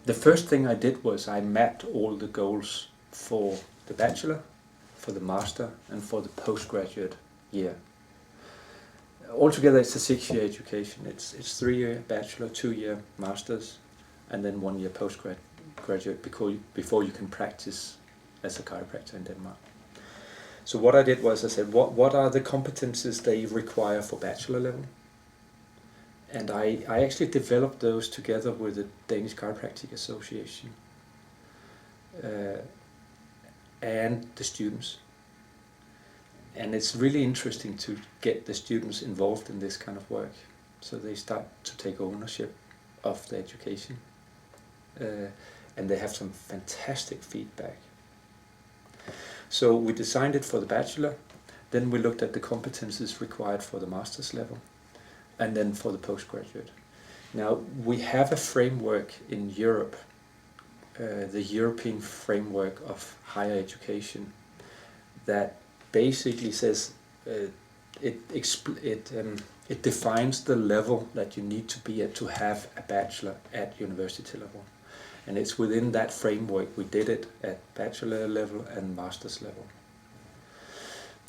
the first thing I did was I mapped all the goals for the bachelor, for the master, and for the postgraduate year. Altogether, it's a 6-year education. It's 3-year bachelor, 2-year masters, and then 1-year postgraduate before you can practice as a chiropractor in Denmark. So what I did was I said, what are the competences they require for bachelor level? And I actually developed those together with the Danish Chiropractic Association and the students. And it's really interesting to get the students involved in this kind of work, so they start to take ownership of the education, and they have some fantastic feedback. So we designed it for the bachelor, then we looked at the competences required for the master's level, and then for the postgraduate. Now we have a framework in Europe, the European framework of higher education, that basically says it defines the level that you need to be at to have a bachelor at university level, and it's within that framework we did it at bachelor level and master's level.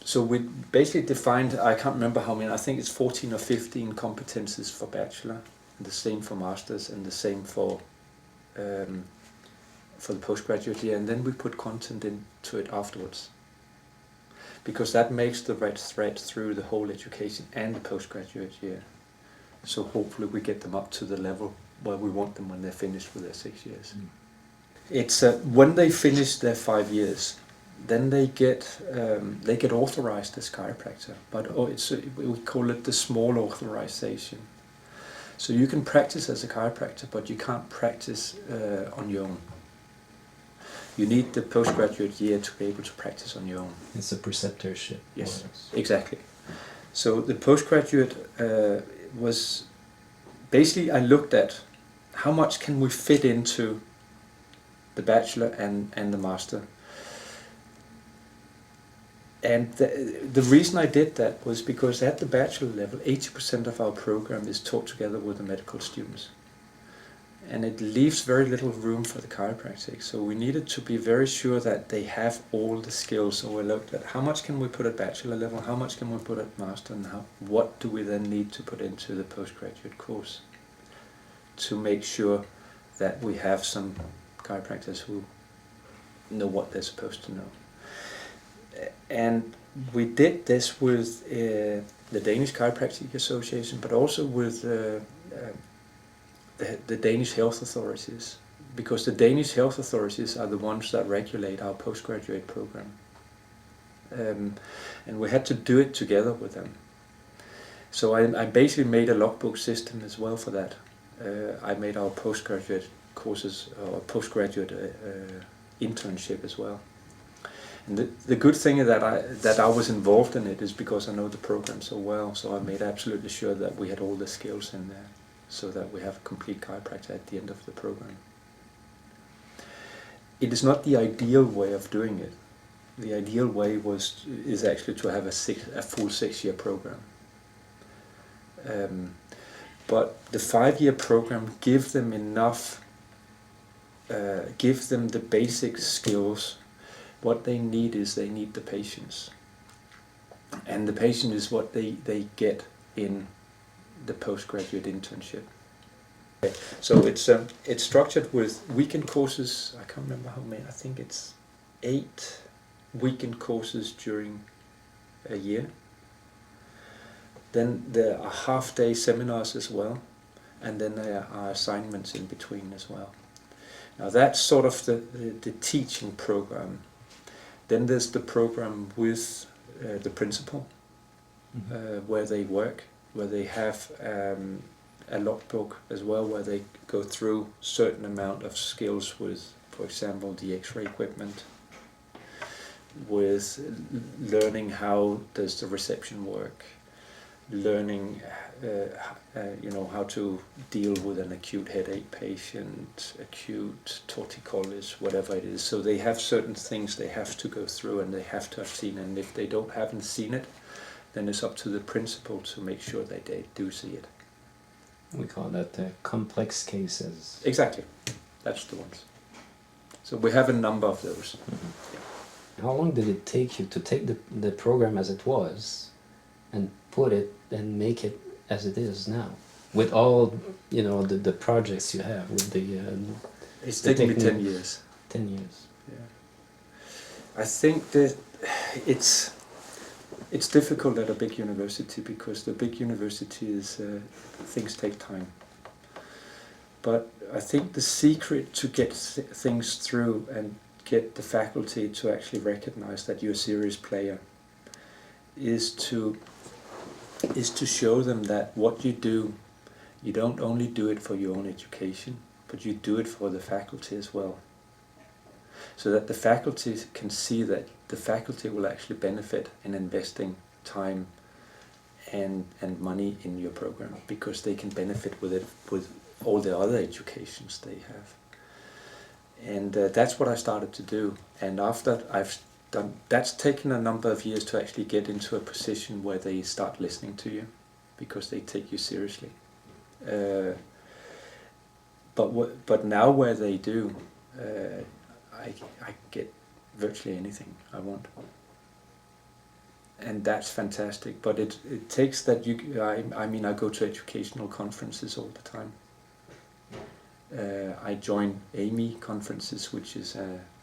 So we basically defined, I can't remember how many, I think it's 14 or 15 competences for bachelor, and the same for masters, and the same for the postgraduate year, and then we put content into it afterwards, because that makes the red thread through the whole education and the postgraduate year. So hopefully we get them up to the level where we want them when they're finished with their 6 years. It's when they finish their 5 years, then they get authorized as chiropractor, but we call it the small authorization. So you can practice as a chiropractor, but you can't practice on your own. You need the postgraduate year to be able to practice on your own. It's a preceptorship. Yes, exactly. So the postgraduate was basically, I looked at how much can we fit into the bachelor and the master. And the reason I did that was because at the bachelor level, 80% of our program is taught together with the medical students. And it leaves very little room for the chiropractic. So we needed to be very sure that they have all the skills. So we looked at how much can we put at bachelor level, how much can we put at master, and what do we then need to put into the postgraduate course to make sure that we have some chiropractors who know what they're supposed to know. And we did this with the Danish Chiropractic Association, but also with the Danish health authorities, because the Danish health authorities are the ones that regulate our postgraduate program. And we had to do it together with them. So I basically made a logbook system as well for that. I made our postgraduate courses, or postgraduate internship as well. And the good thing is that I was involved in it is because I know the program so well, so I made absolutely sure that we had all the skills in there, so that we have a complete chiropractor at the end of the program. It is not the ideal way of doing it. The ideal way is actually to have a full 6-year program. But the 5-year program gives them enough, give them the basic skills. What they need is they need the patience. And the patience is what they get in the postgraduate internship. Okay. So it's structured with weekend courses. I can't remember how many. I think it's 8 weekend courses during a year. Then there are half-day seminars as well, and then there are assignments in between as well. Now that's sort of the teaching program. Then there's the program with the principal, where they work, where they have a logbook as well, where they go through certain amount of skills with, for example, the X-ray equipment, with learning how does the reception work, learning how to deal with an acute headache patient, acute torticollis, whatever it is. So they have certain things they have to go through and they have to have seen, and if they haven't seen it, then it's up to the principal to make sure that they do see it. We call that complex cases. Exactly. That's the ones. So we have a number of those. How long did it take you to take the program as it was and put it and make it as it is now? With all, you know, the projects you have, with the It's the taken me 10 technique. years. 10 years. Yeah. I think that it's difficult at a big university because the big university is things take time. But I think the secret to get things through and get the faculty to actually recognize that you're a serious player is to show them that what you do, you don't only do it for your own education, but you do it for the faculty as well. So that the faculty can see that the faculty will actually benefit in investing time and money in your program, because they can benefit with it with all the other educations they have. And that's what I started to do. And after I've done, that's taken a number of years to actually get into a position where they start listening to you, because they take you seriously. But now where they do, I get virtually anything I want. And that's fantastic, but it takes that I mean, I go to educational conferences all the time. I join AMI conferences, which is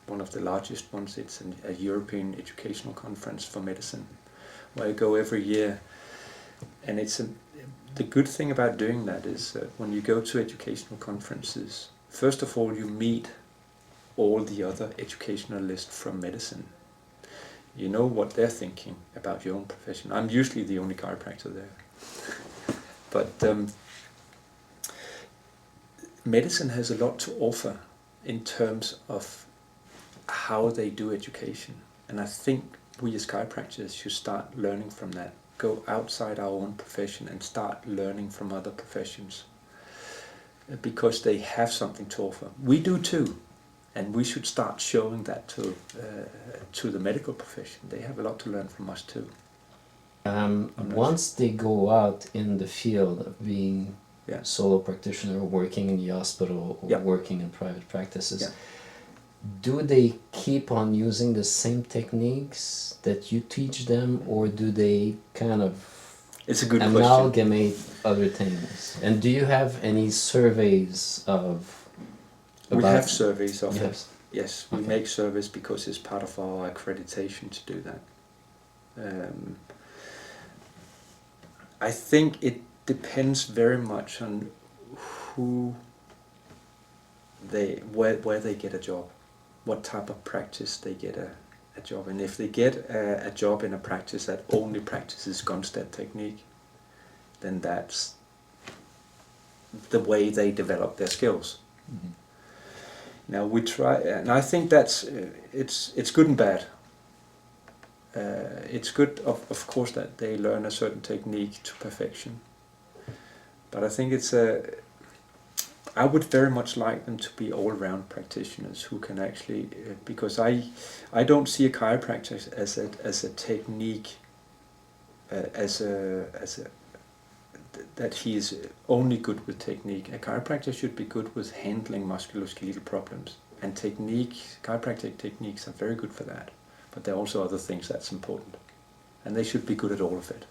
one of the largest ones. It's a European educational conference for medicine, where I go every year. And the good thing about doing that is when you go to educational conferences, first of all, you meet all the other educationalists from medicine. You know what they're thinking about your own profession. I'm usually the only chiropractor there. But medicine has a lot to offer in terms of how they do education. And I think we as chiropractors should start learning from that. Go outside our own profession and start learning from other professions. Because they have something to offer. We do too. And we should start showing that to the medical profession. They have a lot to learn from us too. Once they go out in the field of being solo practitioner, working in the hospital or working in private practices, do they keep on using the same techniques that you teach them, or do they kind of it's a good amalgamate other things? And do you have any surveys of... We have surveys of it. Yes, we Okay. make surveys because it's part of our accreditation to do that. I think it depends very much on where they get a job, what type of practice they get a job in. If they get a job in a practice that only practices Gunstead technique, then that's the way they develop their skills. Mm-hmm. Now we try, and I think that's it's good and bad. It's good, of course, that they learn a certain technique to perfection. But I think I would very much like them to be all-round practitioners who can actually, because I don't see a chiropractor as a technique, that he is only good with technique. A chiropractor should be good with handling musculoskeletal problems, and chiropractic techniques are very good for that. But there are also other things that's important, and they should be good at all of it.